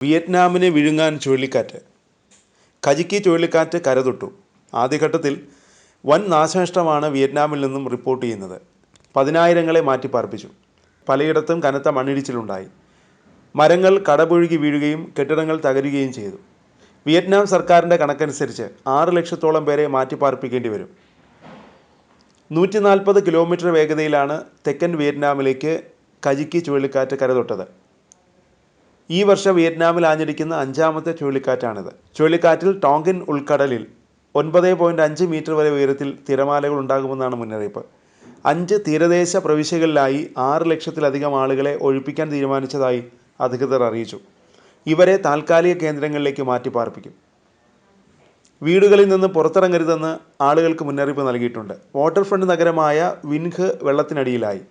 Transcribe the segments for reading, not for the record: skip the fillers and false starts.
വിയറ്റ്നാമിനെ വിഴുങ്ങാൻ ചുഴലിക്കാറ്റ്. കജിക്കി ചുഴലിക്കാറ്റ് കരതൊട്ടു. ആദ്യഘട്ടത്തിൽ വൻ നാശനഷ്ടമാണ് വിയറ്റ്നാമിൽ നിന്നും റിപ്പോർട്ട് ചെയ്യുന്നത്. 10,000-ങ്ങളെ മാറ്റിപ്പാർപ്പിച്ചു. പലയിടത്തും കനത്ത മണ്ണിടിച്ചിലുണ്ടായി. മരങ്ങൾ കടപുഴുകി വീഴുകയും കെട്ടിടങ്ങൾ തകരുകയും ചെയ്തു. വിയറ്റ്നാം സർക്കാരിൻ്റെ കണക്കനുസരിച്ച് 6 ലക്ഷത്തോളം പേരെ മാറ്റിപ്പാർപ്പിക്കേണ്ടി വരും. 140 കിലോമീറ്റർ വേഗതയിലാണ് തെക്കൻ വിയറ്റ്നാമിലേക്ക് കജിക്കി ചുഴലിക്കാറ്റ് കരതൊട്ടത്. ഈ വർഷം വിയറ്റ്നാമിൽ ആഞ്ഞടിക്കുന്ന 5ാമത്തെ ചുഴലിക്കാറ്റാണിത്. ചുഴലിക്കാറ്റിൽ ടോങ്കിൻ ഉൾക്കടലിൽ 9.5 മീറ്റർ വരെ ഉയരത്തിൽ തിരമാലകൾ ഉണ്ടാകുമെന്നാണ് മുന്നറിയിപ്പ്. 5 തീരദേശ പ്രവിശ്യകളിലായി 6 ലക്ഷത്തിലധികം ആളുകളെ ഒഴിപ്പിക്കാൻ തീരുമാനിച്ചതായി അധികൃതർ അറിയിച്ചു. ഇവരെ താൽക്കാലിക കേന്ദ്രങ്ങളിലേക്ക് മാറ്റിപ്പാർപ്പിക്കും. വീടുകളിൽ നിന്ന് പുറത്തിറങ്ങരുതെന്ന് ആളുകൾക്ക് മുന്നറിയിപ്പ് നൽകിയിട്ടുണ്ട്. വാട്ടർ ഫ്രണ്ട് നഗരമായ വിൻഹ് വെള്ളത്തിനടിയിലായി.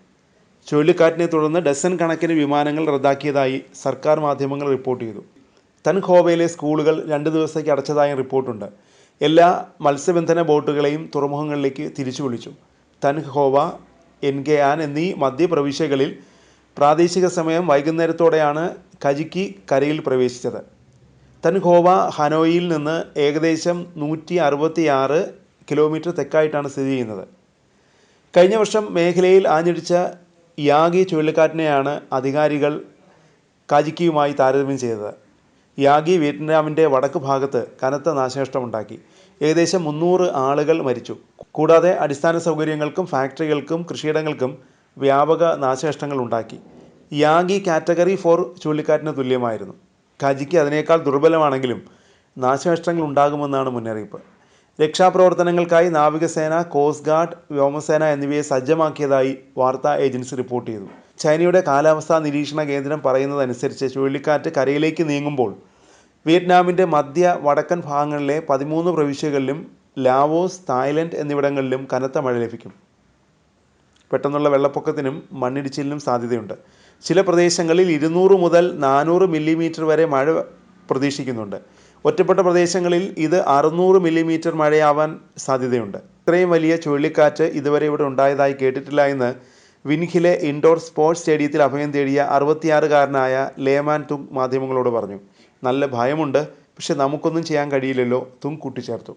ചുഴലിക്കാറ്റിനെ തുടർന്ന് ഡസൻ കണക്കിന് വിമാനങ്ങൾ റദ്ദാക്കിയതായി സർക്കാർ മാധ്യമങ്ങൾ റിപ്പോർട്ട് ചെയ്തു. തൻ ഹോവയിലെ സ്കൂളുകൾ 2 ദിവസത്തേക്ക് അടച്ചതായും റിപ്പോർട്ടുണ്ട്. എല്ലാ മത്സ്യബന്ധന ബോട്ടുകളെയും തുറമുഖങ്ങളിലേക്ക് തിരിച്ചു വിളിച്ചു. തൻ ഹോവ, എൻഗെയാൻ എന്നീ മധ്യപ്രവിശ്യകളിൽ പ്രാദേശിക സമയം വൈകുന്നേരത്തോടെയാണ് കജിക്കി കരയിൽ പ്രവേശിച്ചത്. തൻ ഹോവ ഹനോയിയിൽ നിന്ന് ഏകദേശം 166 കിലോമീറ്റർ തെക്കായിട്ടാണ് സ്ഥിതി ചെയ്യുന്നത്. കഴിഞ്ഞ വർഷം മേഖലയിൽ ആഞ്ഞടിച്ച യാഗി ചുഴലിക്കാറ്റിനെയാണ് അധികാരികൾ കജിക്കിയുമായി താരതമ്യം ചെയ്തത്. യാഗി വിയറ്റ്നാമിൻ്റെ വടക്ക് ഭാഗത്ത് കനത്ത നാശനഷ്ടമുണ്ടാക്കി. ഏകദേശം 300 ആളുകൾ മരിച്ചു. കൂടാതെ അടിസ്ഥാന സൗകര്യങ്ങൾക്കും ഫാക്ടറികൾക്കും കൃഷിയിടങ്ങൾക്കും വ്യാപക നാശനഷ്ടങ്ങൾ ഉണ്ടാക്കി. Yagi category 4 ചുഴലിക്കാറ്റിന് തുല്യമായിരുന്നു. കജിക്കി അതിനേക്കാൾ ദുർബലമാണെങ്കിലും നാശനഷ്ടങ്ങൾ ഉണ്ടാകുമെന്നാണ് മുന്നറിയിപ്പ്. രക്ഷാപ്രവർത്തനങ്ങൾക്കായി നാവികസേന, കോസ്റ്റ് ഗാർഡ്, വ്യോമസേന എന്നിവയെ സജ്ജമാക്കിയതായി വാർത്താ ഏജൻസി റിപ്പോർട്ട് ചെയ്തു. ചൈനയുടെ കാലാവസ്ഥാ നിരീക്ഷണ കേന്ദ്രം പറയുന്നതനുസരിച്ച് ചുഴലിക്കാറ്റ് കരയിലേക്ക് നീങ്ങുമ്പോൾ വിയറ്റ്നാമിൻ്റെ മധ്യ വടക്കൻ ഭാഗങ്ങളിലെ 13 പ്രവിശ്യകളിലും ലാവോസ്, തായ്ലൻഡ് എന്നിവിടങ്ങളിലും കനത്ത മഴ ലഭിക്കും. പെട്ടെന്നുള്ള വെള്ളപ്പൊക്കത്തിനും മണ്ണിടിച്ചിലിനും സാധ്യതയുണ്ട്. ചില പ്രദേശങ്ങളിൽ 200 മുതൽ 400 മില്ലിമീറ്റർ വരെ മഴ പ്രതീക്ഷിക്കുന്നുണ്ട്. ഒറ്റപ്പെട്ട പ്രദേശങ്ങളിൽ ഇത് 600 മില്ലിമീറ്റർ മഴയാവാൻ സാധ്യതയുണ്ട്. ഇത്രയും വലിയ ചുഴലിക്കാറ്റ് ഇതുവരെ ഇവിടെ ഉണ്ടായതായി കേട്ടിട്ടില്ല എന്ന് വിൻഹിലെ ഇൻഡോർ സ്പോർട്സ് സ്റ്റേഡിയത്തിൽ അഭയം തേടിയ 66-കാരനായ ലേമാൻ തുങ് മാധ്യമങ്ങളോട് പറഞ്ഞു. നല്ല ഭയമുണ്ട്, പക്ഷെ നമുക്കൊന്നും ചെയ്യാൻ കഴിയില്ലല്ലോ, തുങ് കൂട്ടിച്ചേർത്തു.